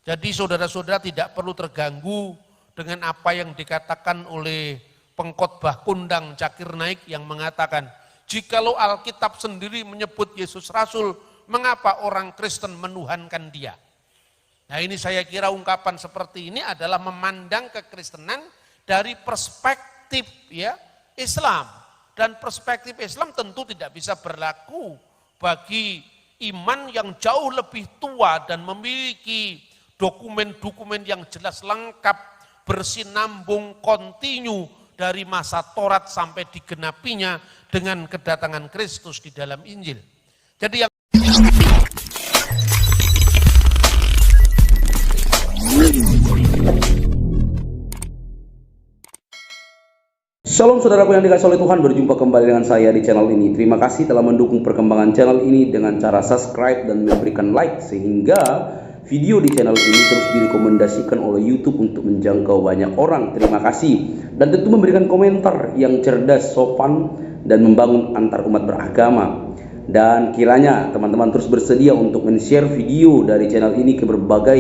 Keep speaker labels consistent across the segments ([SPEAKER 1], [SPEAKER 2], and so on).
[SPEAKER 1] Jadi saudara-saudara tidak perlu terganggu dengan apa yang dikatakan oleh pengkhotbah kondang Cakir Naik yang mengatakan, jikalau Alkitab sendiri menyebut Yesus Rasul, mengapa orang Kristen menuhankan dia? Nah ini saya kira ungkapan seperti ini adalah memandang kekristenan dari perspektif ya Islam. Dan perspektif Islam tentu tidak bisa berlaku bagi iman yang jauh lebih tua dan memiliki dokumen-dokumen yang jelas lengkap, bersinambung, kontinu dari masa Taurat sampai digenapinya dengan kedatangan Kristus di dalam Injil. Jadi yang
[SPEAKER 2] Shalom saudaraku yang dikasihi oleh Tuhan, berjumpa kembali dengan saya di channel ini. Terima kasih telah mendukung perkembangan channel ini dengan cara subscribe dan memberikan like, sehingga video di channel ini terus direkomendasikan oleh YouTube untuk menjangkau banyak orang. Terima kasih. Dan tentu memberikan komentar yang cerdas, sopan, dan membangun antar umat beragama. Dan kiranya teman-teman terus bersedia untuk men-share video dari channel ini ke berbagai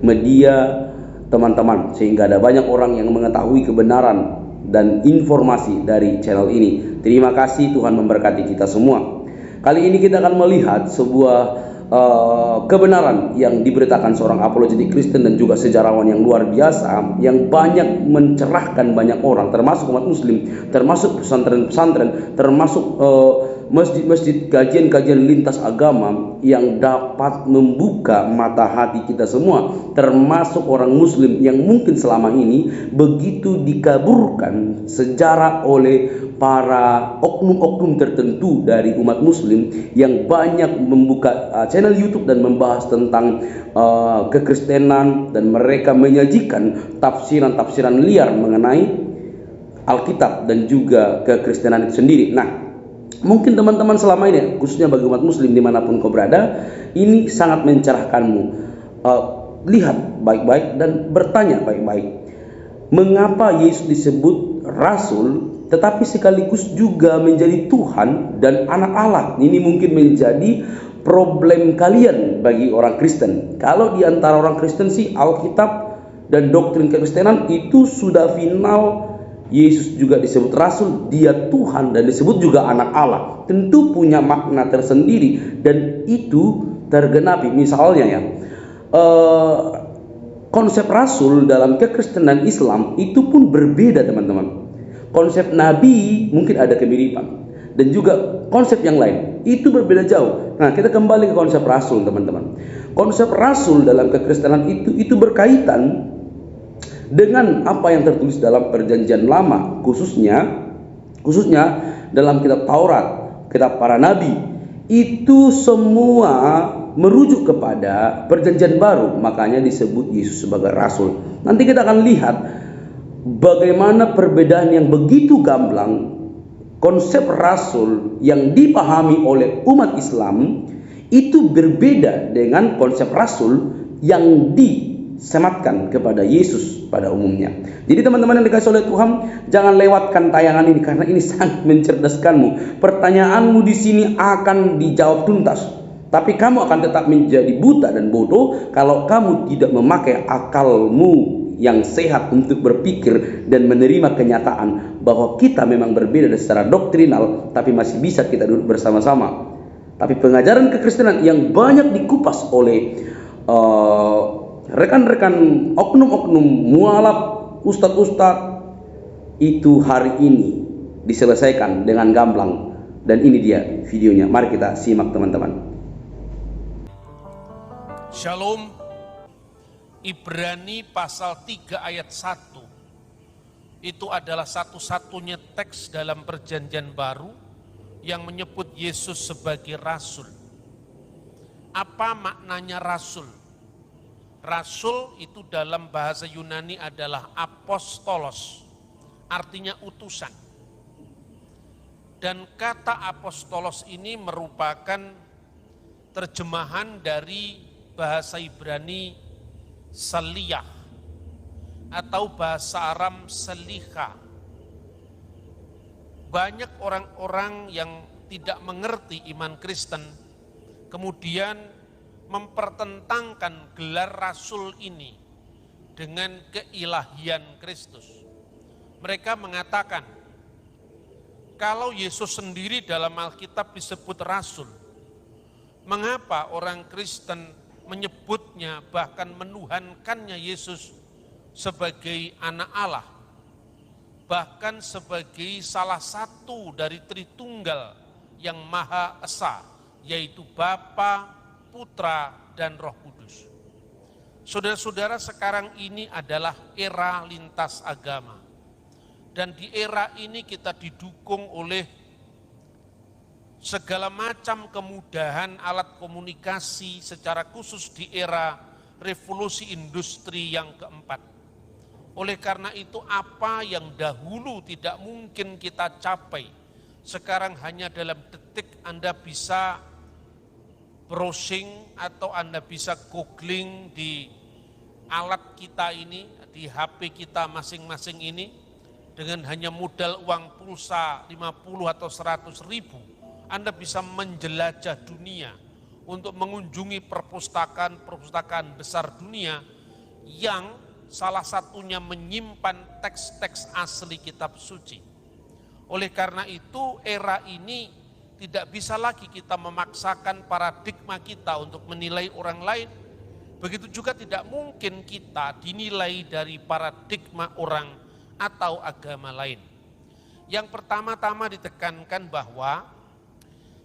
[SPEAKER 2] media teman-teman, sehingga ada banyak orang yang mengetahui kebenaran dan informasi dari channel ini. Terima kasih, Tuhan memberkati kita semua. Kali ini kita akan melihat sebuah kebenaran yang diberitakan seorang apologetik Kristen dan juga sejarawan yang luar biasa, yang banyak mencerahkan banyak orang, termasuk umat muslim, termasuk pesantren-pesantren, termasuk masjid-masjid, kajian-kajian lintas agama yang dapat membuka mata hati kita semua, termasuk orang muslim yang mungkin selama ini begitu dikaburkan sejarah oleh para oknum-oknum tertentu dari umat muslim yang banyak membuka channel YouTube dan membahas tentang kekristenan, dan mereka menyajikan tafsiran-tafsiran liar mengenai Alkitab dan juga kekristenan itu sendiri. Nah, mungkin teman-teman selama ini, khususnya bagi umat muslim dimanapun kau berada, ini sangat mencerahkanmu. Lihat baik-baik dan bertanya baik-baik. Mengapa Yesus disebut Rasul tetapi sekaligus juga menjadi Tuhan dan anak Allah? Ini mungkin menjadi problem kalian bagi orang Kristen. Kalau di antara orang Kristen sih Alkitab dan doktrin kekristenan itu sudah final. Yesus juga disebut Rasul, dia Tuhan, dan disebut juga anak Allah. Tentu punya makna tersendiri dan itu tergenapi. Misalnya ya, konsep Rasul dalam kekristenan Islam itu pun berbeda teman-teman. Konsep Nabi mungkin ada kemiripan, dan juga konsep yang lain itu berbeda jauh. Nah, kita kembali ke konsep Rasul teman-teman. Konsep Rasul dalam kekristenan itu berkaitan dengan apa yang tertulis dalam Perjanjian Lama, khususnya dalam kitab Taurat, kitab para nabi. Itu semua merujuk kepada Perjanjian Baru, makanya disebut Yesus sebagai Rasul. Nanti kita akan lihat bagaimana perbedaan yang begitu gamblang konsep Rasul yang dipahami oleh umat Islam itu berbeda dengan konsep Rasul yang disematkan kepada Yesus pada umumnya. Jadi teman-teman yang dikasihi oleh Tuhan, jangan lewatkan tayangan ini karena ini sangat mencerdaskanmu. Pertanyaanmu di sini akan dijawab tuntas, tapi kamu akan tetap menjadi buta dan bodoh kalau kamu tidak memakai akalmu yang sehat untuk berpikir dan menerima kenyataan bahwa kita memang berbeda secara doktrinal, tapi masih bisa kita duduk bersama-sama. Tapi pengajaran kekristenan yang banyak dikupas oleh rekan-rekan oknum-oknum mualaf, ustadz-ustadz, itu hari ini diselesaikan dengan gamblang. Dan ini dia videonya, mari kita simak teman-teman.
[SPEAKER 1] Shalom. Ibrani pasal 3 ayat 1 itu adalah satu-satunya teks dalam Perjanjian Baru yang menyebut Yesus sebagai Rasul. Apa maknanya Rasul? Rasul itu dalam bahasa Yunani adalah apostolos, artinya utusan. Dan kata apostolos ini merupakan terjemahan dari bahasa Ibrani Saliyah atau bahasa Aram Seliha. Banyak orang-orang yang tidak mengerti iman Kristen kemudian mempertentangkan gelar rasul ini dengan keilahian Kristus. Mereka mengatakan, kalau Yesus sendiri dalam Alkitab disebut rasul, mengapa orang Kristen menyebutnya bahkan menuhankannya Yesus sebagai anak Allah, bahkan sebagai salah satu dari Tritunggal yang Maha Esa, yaitu Bapa, Putra, dan Roh Kudus. Saudara-saudara, sekarang ini adalah era lintas agama. Dan di era ini kita didukung oleh segala macam kemudahan alat komunikasi, secara khusus di era revolusi industri yang keempat. Oleh karena itu, apa yang dahulu tidak mungkin kita capai, sekarang hanya dalam detik Anda bisa browsing atau Anda bisa googling di alat kita ini, di HP kita masing-masing ini, dengan hanya modal uang pulsa 50 atau 100 ribu, Anda bisa menjelajah dunia untuk mengunjungi perpustakaan besar dunia yang salah satunya menyimpan teks-teks asli kitab suci. Oleh karena itu, era ini tidak bisa lagi kita memaksakan paradigma kita untuk menilai orang lain. Begitu juga tidak mungkin kita dinilai dari paradigma orang atau agama lain. Yang pertama-tama ditekankan bahwa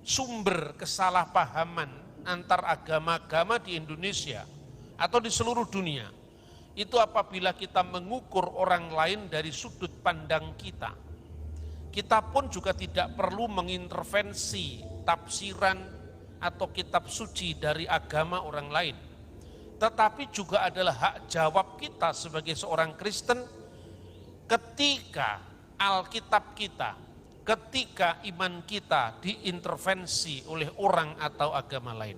[SPEAKER 1] sumber kesalahpahaman antar agama-agama di Indonesia atau di seluruh dunia itu apabila kita mengukur orang lain dari sudut pandang kita. Kita pun juga tidak perlu mengintervensi tafsiran atau kitab suci dari agama orang lain. Tetapi juga adalah hak jawab kita sebagai seorang Kristen ketika Alkitab kita, ketika iman kita diintervensi oleh orang atau agama lain.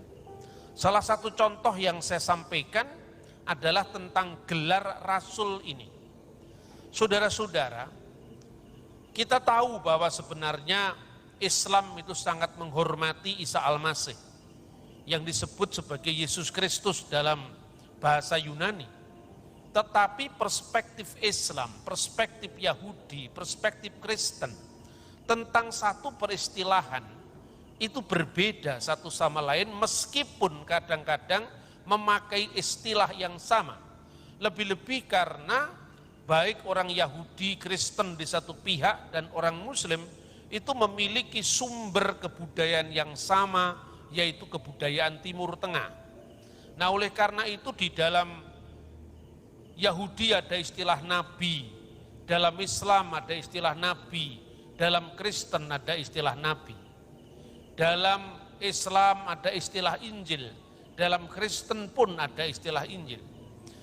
[SPEAKER 1] Salah satu contoh yang saya sampaikan adalah tentang gelar rasul ini. Saudara-saudara, kita tahu bahwa sebenarnya Islam itu sangat menghormati Isa Al-Masih yang disebut sebagai Yesus Kristus dalam bahasa Yunani. Tetapi perspektif Islam, perspektif Yahudi, perspektif Kristen tentang satu peristilahan itu berbeda satu sama lain, meskipun kadang-kadang memakai istilah yang sama. Lebih-lebih karena baik orang Yahudi, Kristen di satu pihak dan orang Muslim itu memiliki sumber kebudayaan yang sama, yaitu kebudayaan Timur Tengah. Nah, oleh karena itu di dalam Yahudi ada istilah nabi, dalam Islam ada istilah nabi, dalam Kristen ada istilah nabi. Dalam Islam ada istilah Injil, dalam Kristen pun ada istilah Injil.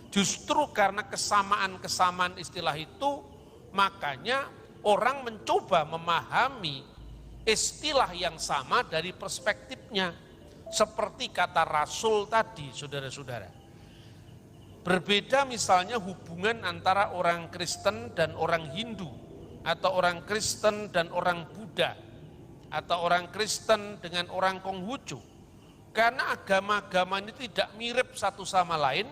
[SPEAKER 1] Justru karena kesamaan-kesamaan istilah itu, makanya orang mencoba memahami istilah yang sama dari perspektifnya. Seperti kata rasul tadi, saudara-saudara. Berbeda misalnya hubungan antara orang Kristen dan orang Hindu, atau orang Kristen dan orang Buddha, atau orang Kristen dengan orang Konghucu. Karena agama-agama ini tidak mirip satu sama lain,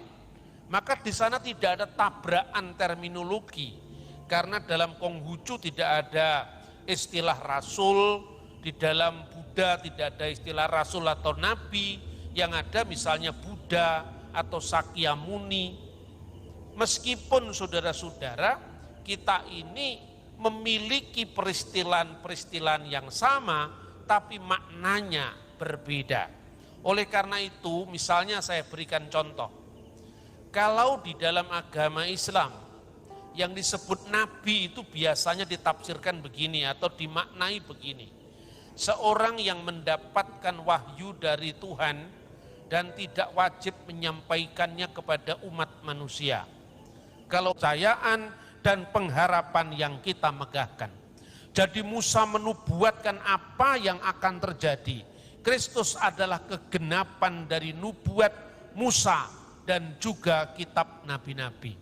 [SPEAKER 1] maka di sana tidak ada tabrakan terminologi. Karena dalam Konghucu tidak ada istilah rasul, di dalam Buddha tidak ada istilah rasul atau nabi, yang ada misalnya Buddha atau Sakyamuni. Meskipun saudara-saudara kita ini memiliki peristilan-peristilan yang sama, tapi maknanya berbeda. Oleh karena itu, misalnya saya berikan contoh. Kalau di dalam agama Islam yang disebut nabi itu biasanya ditafsirkan begini atau dimaknai begini. Seorang yang mendapatkan wahyu dari Tuhan dan tidak wajib menyampaikannya kepada umat manusia. Kalau kepercayaan dan pengharapan yang kita megahkan. Jadi Musa menubuatkan apa yang akan terjadi. Kristus adalah kegenapan dari nubuat Musa dan juga kitab nabi-nabi.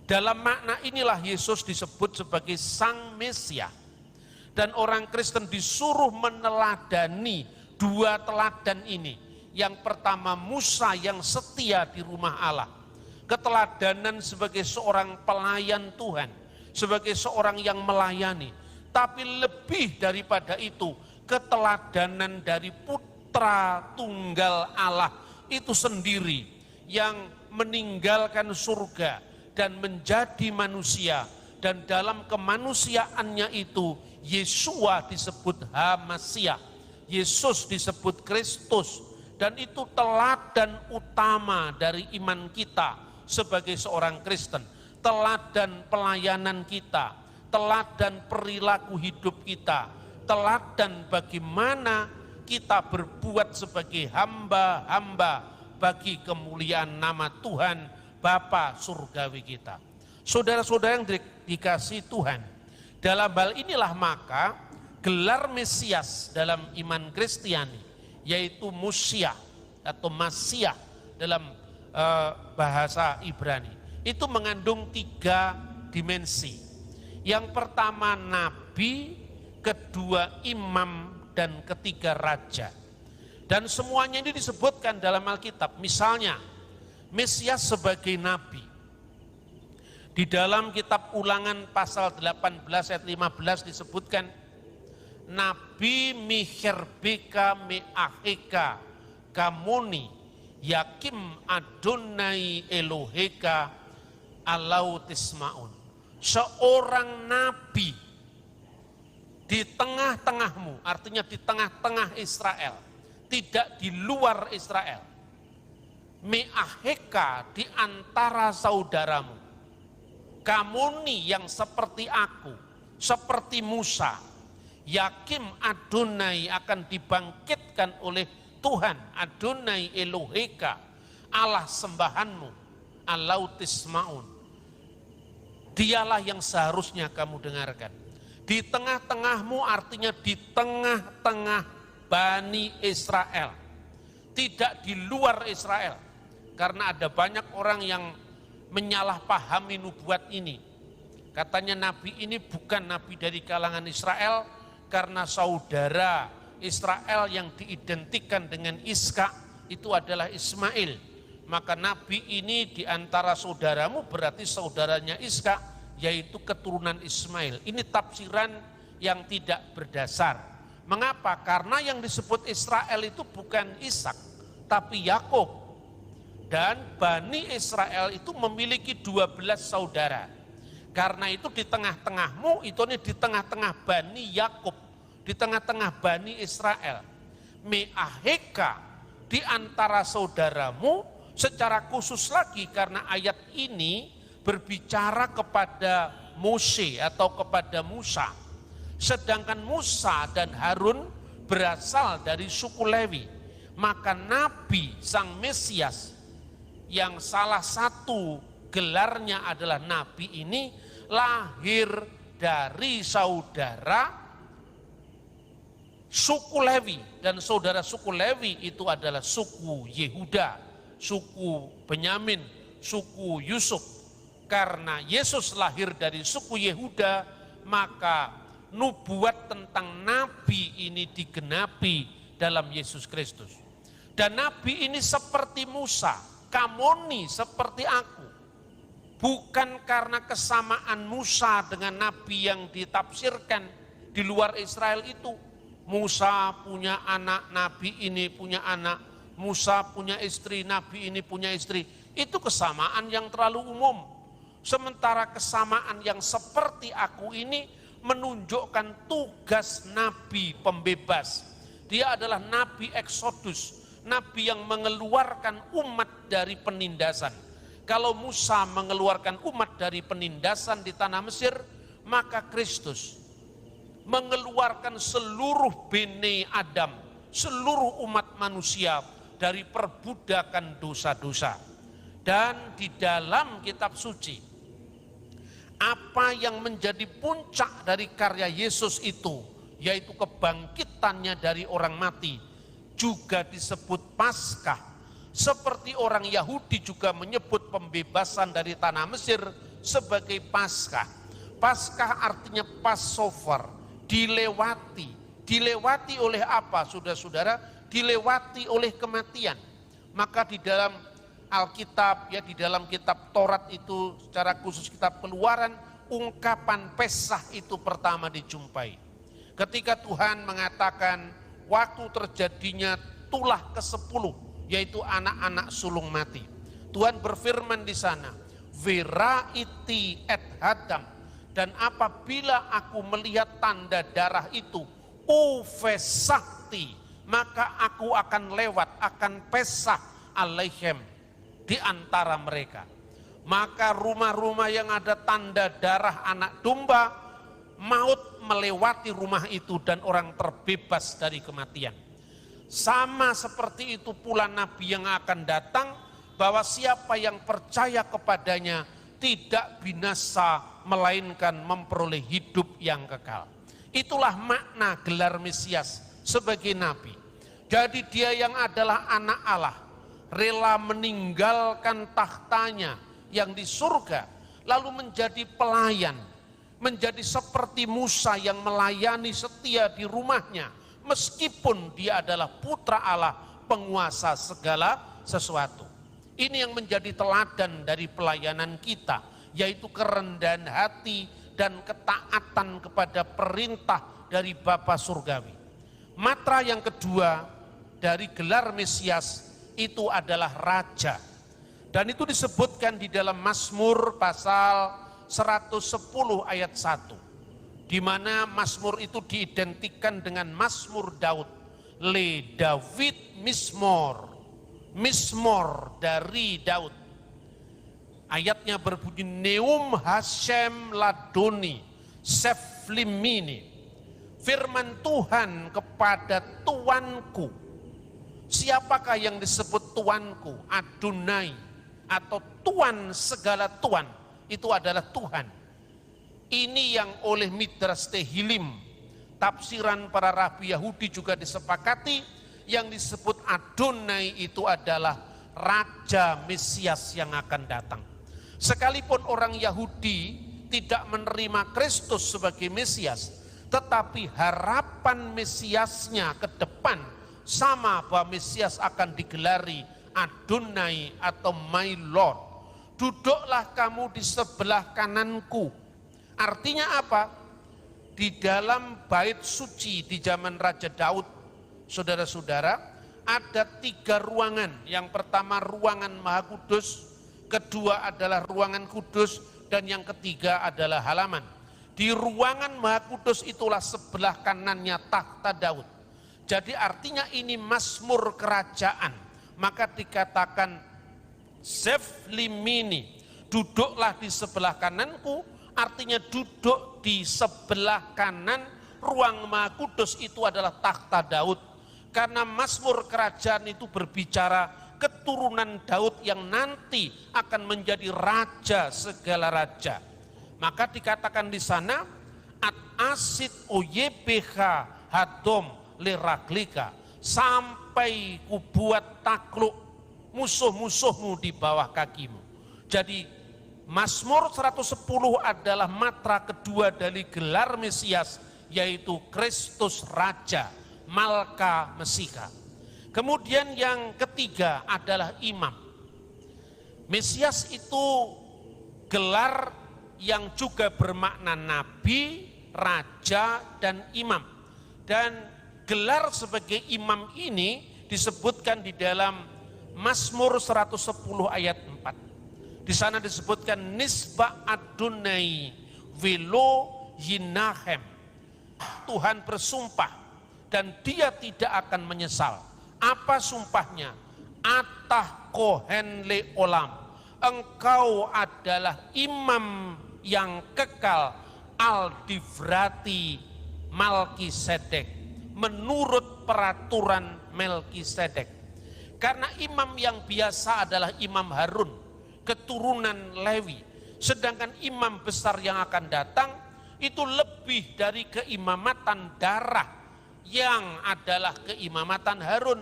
[SPEAKER 1] Dalam makna inilah Yesus disebut sebagai Sang Mesia. Dan orang Kristen disuruh meneladani dua teladan ini, Yang pertama, Musa yang setia di rumah Allah. Keteladanan sebagai seorang pelayan Tuhan, sebagai seorang yang melayani. Tapi lebih daripada itu, keteladanan dari Putra Tunggal Allah itu sendiri yang meninggalkan surga dan menjadi manusia. Dan dalam kemanusiaannya itu, Yesua disebut Hamasia, Yesus disebut Kristus. Dan itu teladan utama dari iman kita sebagai seorang Kristen. Teladan pelayanan kita, teladan perilaku hidup kita, teladan bagaimana kita berbuat sebagai hamba-hamba bagi kemuliaan nama Tuhan Bapa surgawi kita. Saudara-saudara yang dikasihi Tuhan, dalam hal inilah maka gelar Mesias dalam iman Kristiani, yaitu Musia atau Masiah dalam bahasa Ibrani, itu mengandung 3 dimensi. Yang pertama nabi, kedua imam, dan ketiga raja. Dan semuanya ini disebutkan dalam Alkitab. Misalnya Mesias sebagai nabi. Di dalam kitab Ulangan pasal 18 ayat 15 disebutkan, Nabi Miherbeka Meaheka Kamoni Yakim Adonai Eloheka Alau Tismaun. Seorang nabi di tengah-tengahmu, artinya di tengah-tengah Israel, tidak di luar Israel. Meaheka, di antara saudaramu. Kamuni, yang seperti aku, seperti Musa. Yakim Adonai, akan dibangkitkan oleh Tuhan, Adonai Eloheka, Allah sembahanmu, Alau Tismaun. Dialah yang seharusnya kamu dengarkan. Di tengah-tengahmu artinya di tengah-tengah Bani Israel, tidak di luar Israel. Karena ada banyak orang yang menyalahpahami nubuat ini. Katanya nabi ini bukan nabi dari kalangan Israel, karena saudara Israel yang diidentikan dengan Iska itu adalah Ismail. Maka nabi ini di antara saudaramu berarti saudaranya Iska, yaitu keturunan Ismail. Ini tafsiran yang tidak berdasar. Mengapa? Karena yang disebut Israel itu bukan Ishak, tapi Yakub. Dan Bani Israel itu memiliki 12 saudara. Karena itu di tengah-tengahmu, itu di tengah-tengah Bani Yakub, di tengah-tengah Bani Israel. Meaheka, di antara saudaramu, secara khusus lagi karena ayat ini berbicara kepada Mose atau kepada Musa. Sedangkan Musa dan Harun berasal dari suku Lewi. Maka Nabi Sang Mesias yang salah satu gelarnya adalah Nabi ini lahir dari saudara suku Lewi. Dan saudara suku Lewi itu adalah suku Yehuda, suku Benyamin, suku Yusuf. Karena Yesus lahir dari suku Yehuda, maka nubuat tentang nabi ini digenapi dalam Yesus Kristus. Dan nabi ini seperti Musa, Kamoni seperti aku. Bukan karena kesamaan Musa dengan nabi yang ditafsirkan di luar Israel itu. Musa punya anak, nabi ini punya anak. Musa punya istri, nabi ini punya istri. Itu kesamaan yang terlalu umum. Sementara kesamaan yang seperti aku ini menunjukkan tugas nabi pembebas. Dia adalah nabi Exodus, nabi yang mengeluarkan umat dari penindasan. Kalau Musa mengeluarkan umat dari penindasan di tanah Mesir, maka Kristus mengeluarkan seluruh bene Adam, seluruh umat manusia dari perbudakan dosa-dosa. Dan di dalam kitab suci, apa yang menjadi puncak dari karya Yesus itu, yaitu kebangkitannya dari orang mati, juga disebut Paskah. Seperti orang Yahudi juga menyebut pembebasan dari tanah Mesir sebagai Paskah. Paskah artinya Passover, dilewati. Dilewati oleh apa, saudara-saudara? dilewati oleh kematian. Maka di dalam Alkitab, ya di dalam kitab Taurat itu, secara khusus kitab Keluaran, ungkapan Pesah itu pertama dijumpai. Ketika Tuhan mengatakan waktu terjadinya tulah ke-10, yaitu anak-anak sulung mati. Tuhan berfirman di sana, Veraiti et hadam, dan apabila aku melihat tanda darah itu, uvesakti, maka aku akan lewat, akan pesah alaihem, di antara mereka. Maka rumah-rumah yang ada tanda darah anak domba, maut melewati rumah itu dan orang terbebas dari kematian. Sama seperti itu pula Nabi yang akan datang, bahwa siapa yang percaya kepadanya tidak binasa, melainkan memperoleh hidup yang kekal. Itulah makna gelar Mesias sebagai Nabi. Jadi dia yang adalah anak Allah, rela meninggalkan tahtanya yang di surga, lalu menjadi pelayan, menjadi seperti Musa yang melayani setia di rumahnya, meskipun dia adalah putra Allah, penguasa segala sesuatu. Ini yang menjadi teladan dari pelayanan kita, yaitu kerendahan hati dan ketaatan kepada perintah dari Bapa Surgawi. Matra yang kedua dari gelar Mesias itu adalah Raja. Dan itu disebutkan di dalam Mazmur pasal 110 ayat 1. Di mana Mazmur itu diidentikan dengan Mazmur Daud. Le David Mismor. Mismor dari Daud. Ayatnya berbunyi Neum Hashem Ladoni Seflimini. Firman Tuhan kepada Tuanku. Siapakah yang disebut Tuanku? Adonai atau Tuan segala Tuan, itu adalah Tuhan. Ini yang oleh Midrash Tehillim, tafsiran para rabi Yahudi juga disepakati. Yang disebut Adonai itu adalah Raja Mesias yang akan datang. Sekalipun orang Yahudi tidak menerima Kristus sebagai Mesias, tetapi harapan Mesiasnya ke depan sama, bahwa Mesias akan digelari Adonai atau My Lord. Duduklah kamu di sebelah kananku. Artinya apa? Di dalam bait suci di zaman Raja Daud, saudara-saudara, ada 3 ruangan. Yang pertama ruangan Maha Kudus, kedua adalah ruangan kudus, dan yang ketiga adalah halaman. Di ruangan Maha Kudus itulah sebelah kanannya takhta Daud. Jadi artinya ini Mazmur kerajaan. Maka dikatakan Seflimini, duduklah di sebelah kananku, artinya duduk di sebelah kanan ruang Maha Kudus itu adalah takhta Daud. Karena Mazmur kerajaan itu berbicara keturunan Daud yang nanti akan menjadi raja segala raja. Maka dikatakan di sana at asid oyebh hadom liraglika, sampai kubuat takluk musuh-musuhmu di bawah kakimu. Jadi Mazmur 110 adalah matra kedua dari gelar Mesias, yaitu Kristus Raja, Malka Mesika. Kemudian yang ketiga adalah imam. Mesias itu gelar yang juga bermakna nabi, raja, dan imam. Dan gelar sebagai imam ini disebutkan di dalam Mazmur 110 ayat 4. Di sana disebutkan Nisba Adonai Velo Yinahem. Tuhan bersumpah dan dia tidak akan menyesal. Apa sumpahnya? Atah kohen le olam. Engkau adalah imam yang kekal, al-divrati Malkisedek, menurut peraturan Melkisedek. Karena imam yang biasa adalah Imam Harun, keturunan Lewi. Sedangkan imam besar yang akan datang itu lebih dari keimamatan darah, yang adalah keimamatan Harun.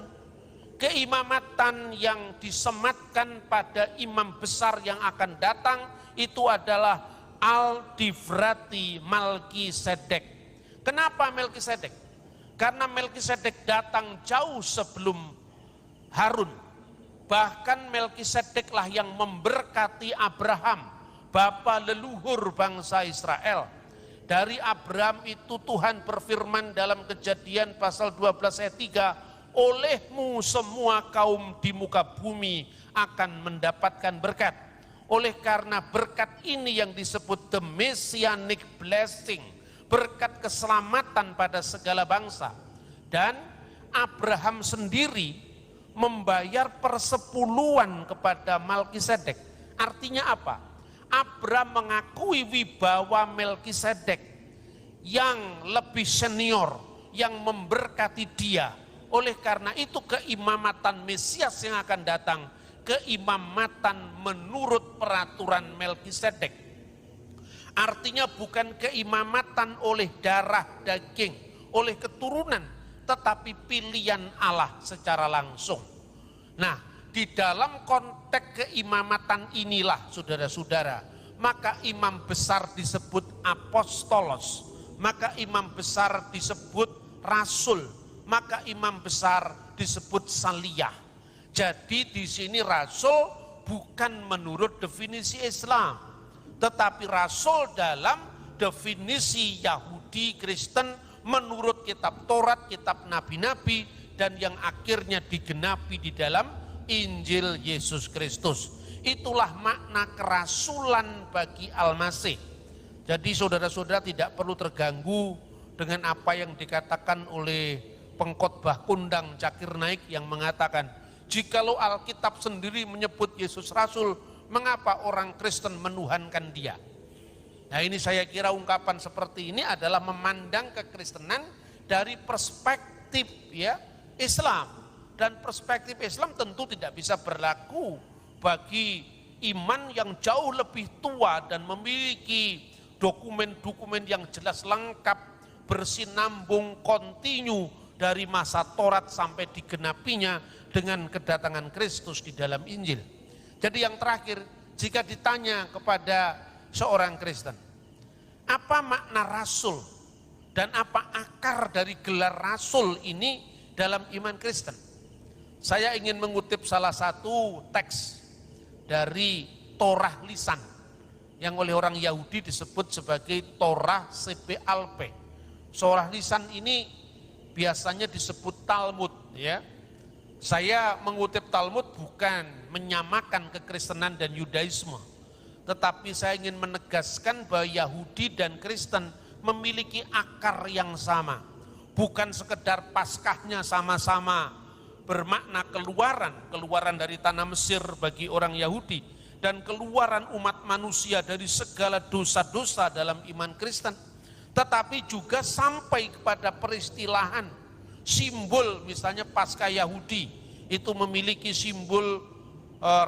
[SPEAKER 1] Keimamatan yang disematkan pada imam besar yang akan datang itu adalah Al-Divrati Malkisedek. Kenapa Melkisedek? Karena Melkisedek datang jauh sebelum Harun. Bahkan Melkisedeklah yang memberkati Abraham, bapa leluhur bangsa Israel. Dari Abraham itu Tuhan berfirman dalam Kejadian pasal 12 ayat 3, olehmu semua kaum di muka bumi akan mendapatkan berkat. Oleh karena berkat ini yang disebut the messianic blessing, berkat keselamatan pada segala bangsa. Dan Abraham sendiri membayar persepuluhan kepada Melkisedek. Artinya apa? Abraham mengakui wibawa Melkisedek yang lebih senior, yang memberkati dia. Oleh karena itu keimamatan Mesias yang akan datang, keimamatan menurut peraturan Melkisedek. Artinya bukan keimamatan oleh darah daging, oleh keturunan, tetapi pilihan Allah secara langsung. Nah, di dalam konteks keimamatan inilah saudara-saudara, maka imam besar disebut apostolos, maka imam besar disebut rasul, maka imam besar disebut saliyah. Jadi di sini rasul bukan menurut definisi Islam, tetapi rasul dalam definisi Yahudi Kristen menurut kitab Taurat, kitab nabi-nabi, dan yang akhirnya digenapi di dalam Injil Yesus Kristus. Itulah makna kerasulan bagi Al-Masih. Jadi saudara-saudara tidak perlu terganggu dengan apa yang dikatakan oleh pengkhotbah kondang Zakir Naik yang mengatakan, jikalau Alkitab sendiri menyebut Yesus Rasul, mengapa orang Kristen menuhankan dia? Nah, ini saya kira ungkapan seperti ini adalah memandang kekristenan dari perspektif ya Islam, dan perspektif Islam tentu tidak bisa berlaku bagi iman yang jauh lebih tua dan memiliki dokumen-dokumen yang jelas lengkap, bersinambung, kontinu dari masa Taurat sampai digenapinya dengan kedatangan Kristus di dalam Injil. Jadi yang terakhir, jika ditanya kepada seorang Kristen, apa makna rasul dan apa akar dari gelar rasul ini dalam iman Kristen? Saya ingin mengutip salah satu teks dari Torah lisan yang oleh orang Yahudi disebut sebagai Torah Sebealpe. Torah lisan ini biasanya disebut Talmud ya. Saya mengutip Talmud bukan menyamakan kekristenan dan Yudaisme, tetapi saya ingin menegaskan bahwa Yahudi dan Kristen memiliki akar yang sama. Bukan sekedar Paskahnya sama-sama bermakna keluaran dari tanah Mesir bagi orang Yahudi, dan keluaran umat manusia dari segala dosa-dosa dalam iman Kristen, tetapi juga sampai kepada peristilahan simbol. Misalnya Paskah Yahudi itu memiliki simbol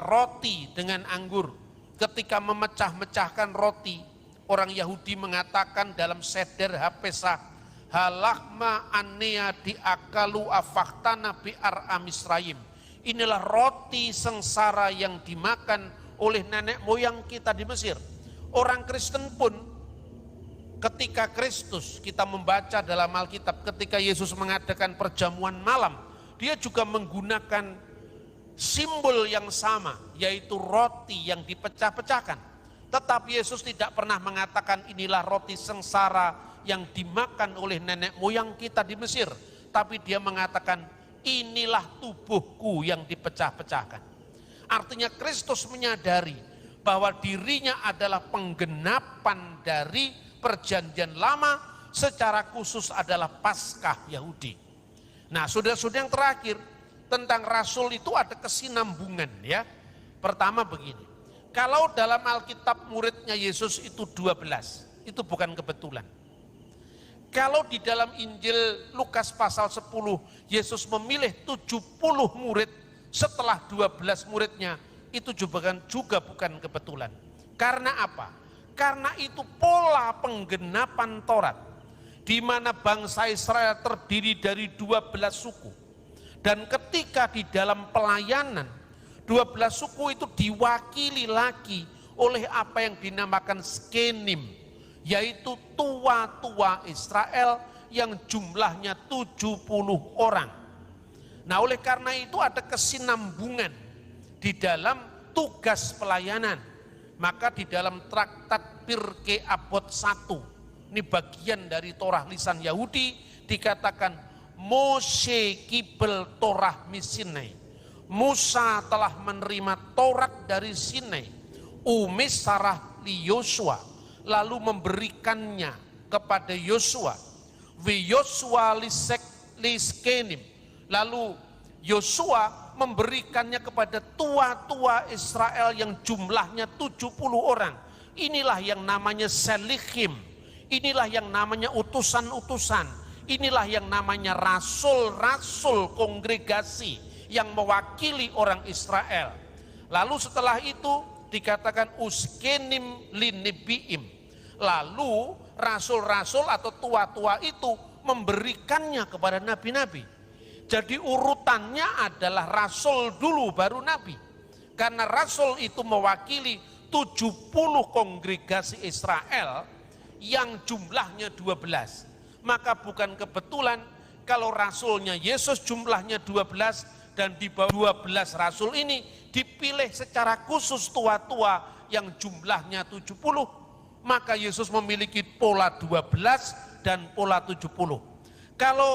[SPEAKER 1] roti dengan anggur. Ketika memecah-mecahkan roti, orang Yahudi mengatakan dalam seder HaPesach, halakma anea diakalu afaktana bi'ar amisrayim. Inilah roti sengsara yang dimakan oleh nenek moyang kita di Mesir. Orang Kristen pun ketika Kristus, kita membaca dalam Alkitab, ketika Yesus mengadakan perjamuan malam, dia juga menggunakan simbol yang sama, yaitu roti yang dipecah-pecahkan. Tetapi Yesus tidak pernah mengatakan inilah roti sengsara yang dimakan oleh nenek moyang kita di Mesir. Tapi dia mengatakan inilah tubuhku yang dipecah-pecahkan. Artinya Kristus menyadari bahwa dirinya adalah penggenapan dari perjanjian lama, secara khusus adalah Paskah Yahudi. Nah, saudara-saudara, yang terakhir tentang rasul itu ada kesinambungan ya. Pertama begini, kalau dalam Alkitab muridnya Yesus itu 12, itu bukan kebetulan. Kalau di dalam Injil Lukas pasal 10, Yesus memilih 70 murid setelah 12 muridnya, itu juga bukan kebetulan. Karena apa? Karena itu pola penggenapan Taurat, di mana bangsa Israel terdiri dari 12 suku. Dan ketika di dalam pelayanan, 12 suku itu diwakili lagi oleh apa yang dinamakan skenim, yaitu tua-tua Israel yang jumlahnya 70 orang. Nah, oleh karena itu ada kesinambungan di dalam tugas pelayanan. Maka di dalam traktat Pirkei Avot 1, ini bagian dari Torah lisan Yahudi, dikatakan Moshe kibel Torah misinai. Musa telah menerima Taurat dari Sinai. Umis sarah li Yosua, lalu memberikannya kepada Yosua. Wi Yosua liskenim, lalu Yosua memberikannya kepada tua-tua Israel yang jumlahnya 70 orang. Inilah yang namanya selichim, inilah yang namanya utusan-utusan, inilah yang namanya rasul-rasul kongregasi yang mewakili orang Israel. Lalu setelah itu dikatakan uskenim linebiim. Lalu rasul-rasul atau tua-tua itu memberikannya kepada nabi-nabi. Jadi urutannya adalah rasul dulu baru nabi. Karena rasul itu mewakili 70 kongregasi Israel yang jumlahnya 12. Maka bukan kebetulan kalau rasulnya Yesus jumlahnya 12 dan di bawah 12 rasul ini dipilih secara khusus tua-tua yang jumlahnya 70. Maka Yesus memiliki pola 12 dan pola 70. Kalau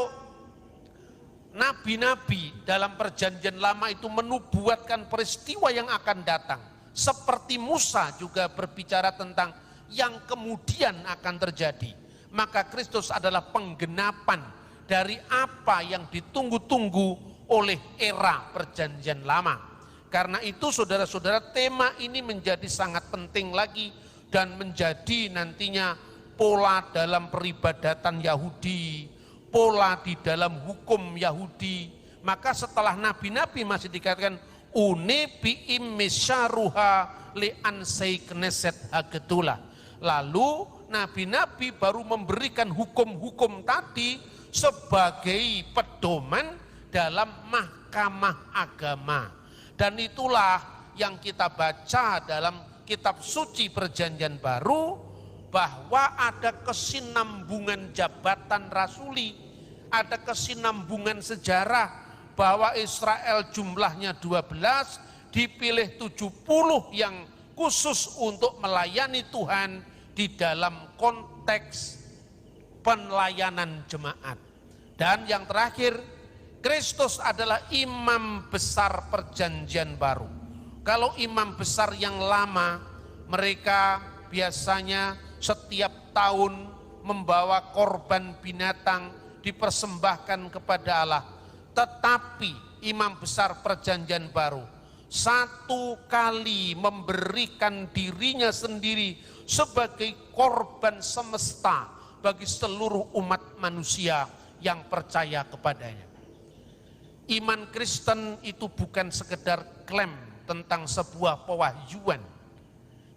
[SPEAKER 1] nabi-nabi dalam perjanjian lama itu menubuatkan peristiwa yang akan datang, seperti Musa juga berbicara tentang yang kemudian akan terjadi, maka Kristus adalah penggenapan dari apa yang ditunggu-tunggu oleh era perjanjian lama. Karena itu saudara-saudara, tema ini menjadi sangat penting lagi dan menjadi nantinya pola dalam peribadatan Yahudi, pola di dalam hukum Yahudi. Maka setelah nabi-nabi masih dikatakan une biim mesyaruha li ansei kneset hagetulah. Lalu nabi-nabi baru memberikan hukum-hukum tadi sebagai pedoman dalam mahkamah agama. Dan itulah yang kita baca dalam kitab suci perjanjian baru, bahwa ada kesinambungan jabatan rasuli, ada kesinambungan sejarah bahwa Israel jumlahnya 12, dipilih 70 yang khusus untuk melayani Tuhan di dalam konteks pelayanan jemaat. Dan yang terakhir, Kristus adalah imam besar perjanjian baru. Kalau imam besar yang lama, mereka biasanya setiap tahun membawa korban binatang dipersembahkan kepada Allah. Tetapi imam besar perjanjian baru satu kali memberikan dirinya sendiri sebagai korban semesta bagi seluruh umat manusia yang percaya kepadanya. Iman Kristen itu bukan sekedar klaim tentang sebuah pewahyuan.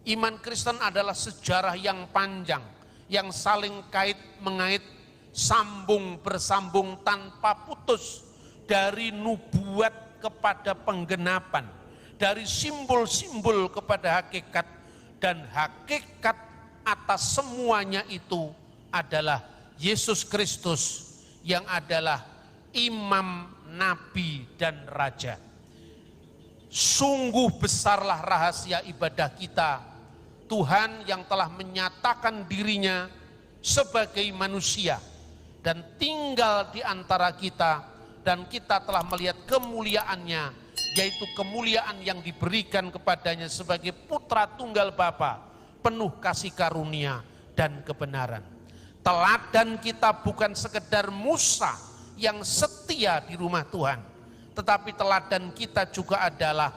[SPEAKER 1] Iman Kristen adalah sejarah yang panjang, yang saling kait mengait, sambung bersambung tanpa putus, dari nubuat kepada penggenapan, dari simbol-simbol kepada hakikat, dan hakikat atas semuanya itu adalah Yesus Kristus yang adalah imam, nabi, dan raja. Sungguh besarlah rahasia ibadah kita, Tuhan yang telah menyatakan dirinya sebagai manusia dan tinggal di antara kita, dan kita telah melihat kemuliaannya, yaitu kemuliaan yang diberikan kepadanya sebagai putra tunggal Bapa, penuh kasih karunia dan kebenaran. Teladan kita bukan sekedar Musa yang setia di rumah Tuhan, tetapi teladan kita juga adalah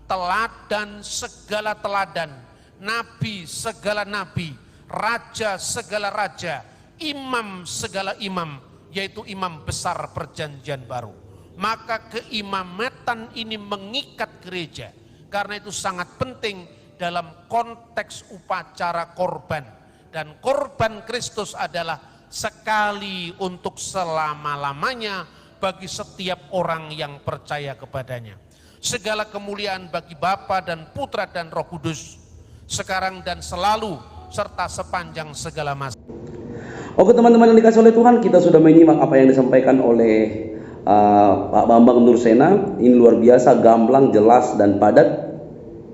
[SPEAKER 1] teladan segala teladan, nabi segala nabi, raja segala raja, imam segala imam, yaitu imam besar perjanjian baru. Maka keimamatan ini mengikat gereja, karena itu sangat penting dalam konteks upacara korban. Dan korban Kristus adalah sekali untuk selama-lamanya bagi setiap orang yang percaya kepadanya. Segala kemuliaan bagi Bapa dan Putra dan Roh Kudus, sekarang dan selalu, serta sepanjang segala masa.
[SPEAKER 2] Oke teman-teman yang dikasih oleh Tuhan, kita sudah menyimak apa yang disampaikan oleh Pak Bambang Nursena. Ini luar biasa, gamblang, jelas, dan padat.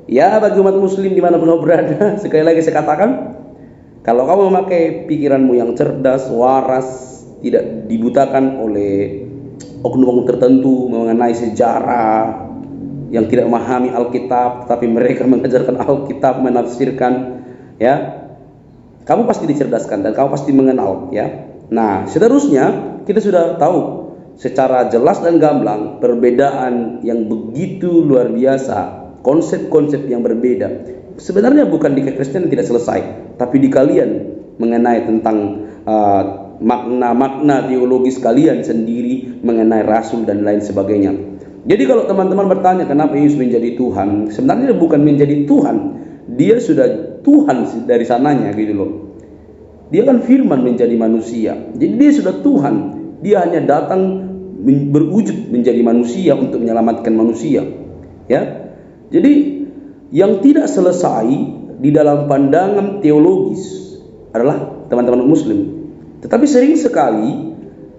[SPEAKER 2] Ya, bagi umat muslim dimanapun kamu berada, sekali lagi saya katakan, kalau kamu memakai pikiranmu yang cerdas, waras, tidak dibutakan oleh oknum-oknum tertentu mengenai sejarah, yang tidak memahami Alkitab, tapi mereka mengajarkan Alkitab, menafsirkan, ya, kamu pasti dicerdaskan dan kamu pasti mengenal, ya. Nah, seterusnya kita sudah tahu secara jelas dan gamblang perbedaan yang begitu luar biasa, konsep-konsep yang berbeda. Sebenarnya bukan di Kekristenan tidak selesai, tapi di kalian mengenai tentang makna-makna teologis kalian sendiri mengenai rasul dan lain sebagainya. Jadi kalau teman-teman bertanya kenapa Yesus menjadi Tuhan, sebenarnya bukan menjadi Tuhan, dia sudah Tuhan dari sananya gitu loh. Dia kan firman menjadi manusia, jadi dia sudah Tuhan. Dia hanya datang berwujud menjadi manusia untuk menyelamatkan manusia, ya. Jadi yang tidak selesai di dalam pandangan teologis adalah teman-teman muslim. Tetapi sering sekali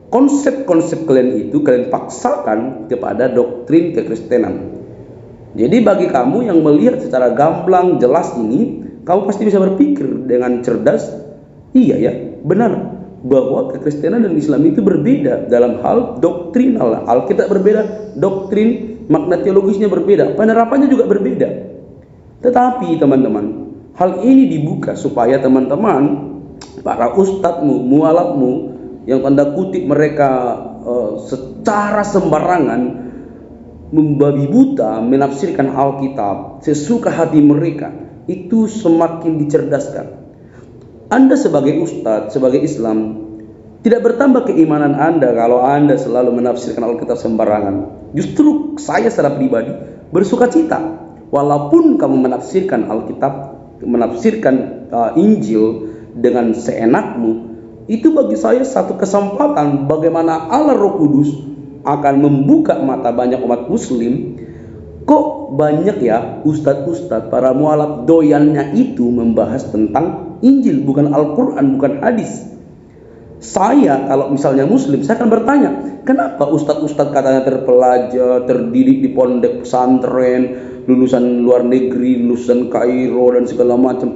[SPEAKER 2] konsep-konsep kalian itu kalian paksakan kepada doktrin kekristenan. Jadi bagi kamu yang melihat secara gamblang jelas ini, kamu pasti bisa berpikir dengan cerdas, iya ya, benar bahwa kekristenan dan Islam itu berbeda dalam hal doktrinal. Alkitab berbeda, doktrin, makna teologisnya berbeda, penerapannya juga berbeda. Tetapi teman-teman, hal ini dibuka supaya teman-teman, para ustadzmu, mualafmu, yang tanda kutip mereka secara sembarangan membabi buta menafsirkan Alkitab sesuka hati mereka, itu semakin dicerdaskan. Anda sebagai ustadz, sebagai Islam, tidak bertambah keimanan Anda kalau Anda selalu menafsirkan Alkitab sembarangan. Justru saya secara pribadi bersuka cita walaupun kamu menafsirkan Alkitab, menafsirkan Injil dengan seenakmu. Itu bagi saya satu kesempatan bagaimana Allah Roh Kudus akan membuka mata banyak umat muslim. Kok banyak ya ustadz-ustadz, para mualaf doyannya itu membahas tentang Injil, bukan Al-Quran, bukan hadis. Saya kalau misalnya muslim, saya akan bertanya, kenapa ustadz-ustadz katanya terpelajar, terdidik di pondok pesantren, lulusan luar negeri, lulusan Kairo dan segala macam,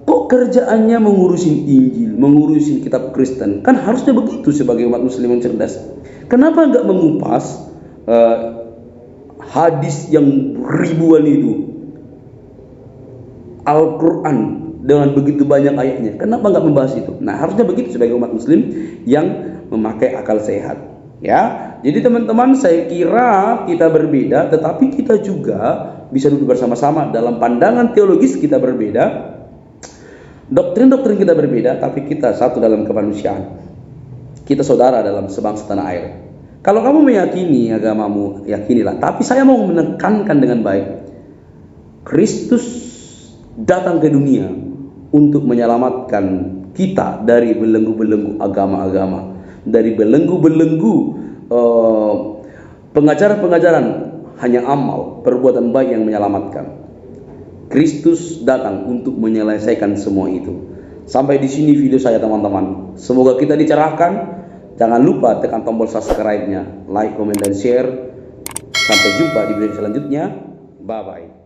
[SPEAKER 2] kok kerjaannya mengurusin Injil, mengurusin kitab Kristen? Kan harusnya begitu sebagai umat muslim yang cerdas. Kenapa nggak mengupas hadis yang ribuan itu, Al-Quran dengan begitu banyak ayatnya? Kenapa nggak membahas itu? Nah, harusnya begitu sebagai umat muslim yang memakai akal sehat, ya. Jadi teman-teman, saya kira kita berbeda, tetapi kita juga bisa duduk bersama-sama dalam pandangan teologis kita berbeda. Doktrin-doktrin kita berbeda, tapi kita satu dalam kemanusiaan. Kita saudara dalam sebangsa tanah air. Kalau kamu meyakini agamamu, yakinilah. Tapi saya mau menekankan dengan baik, Kristus datang ke dunia untuk menyelamatkan kita dari belenggu-belenggu agama-agama, dari belenggu-belenggu pengajaran-pengajaran hanya amal, perbuatan baik yang menyelamatkan. Kristus datang untuk menyelesaikan semua itu. Sampai di sini video saya teman-teman. Semoga kita dicerahkan. Jangan lupa tekan tombol subscribe-nya, like, comment, dan share. Sampai jumpa di video selanjutnya. Bye-bye.